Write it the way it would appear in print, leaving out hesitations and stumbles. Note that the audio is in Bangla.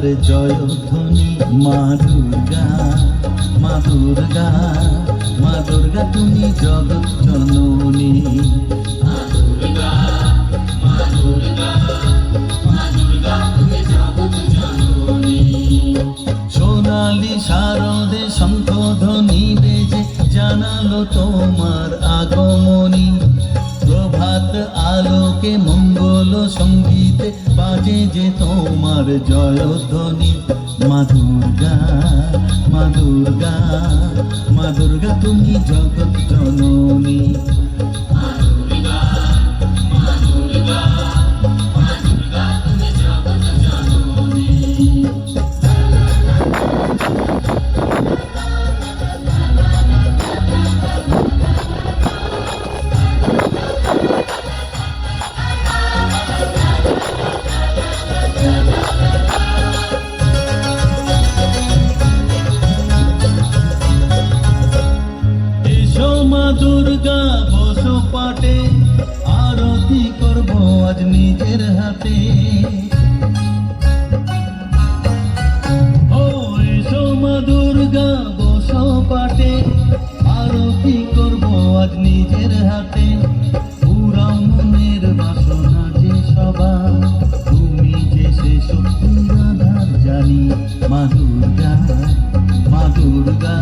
তোমার জয়ধ্বনি মা দুর্গা, মা দুর্গা, মা দুর্গা তুমি জগৎ জননী। মা দুর্গা, মা দুর্গা, মা দুর্গা তুমি জগৎ জননী। সোনালি শারদে শঙ্খধ্বনি বেজে জানালো তোমার আগমনী। প্রভাত আলোকে মঙ্গল সঙ্গীতে বাজে যে তোমার জয়ধ্বনি। মা দুর্গা, মা দুর্গা, মা দুর্গা তুমি জগৎ জননী। মা দুর্গা, মা দুর্গা, মা দুর্গা তুমি জগৎ জননী। এসো মা দুর্গা বসো পাটে, আরতি করবো আজ নিজের হাতে। ও এসো মা দুর্গা বসো পাটে, আরতি করবো আজ নিজের হাতে। পুরাও মনের বাসনা যে সবার, তুমি যে সে শক্তির আধার জানি। মা দুর্গা, মা দুর্গা,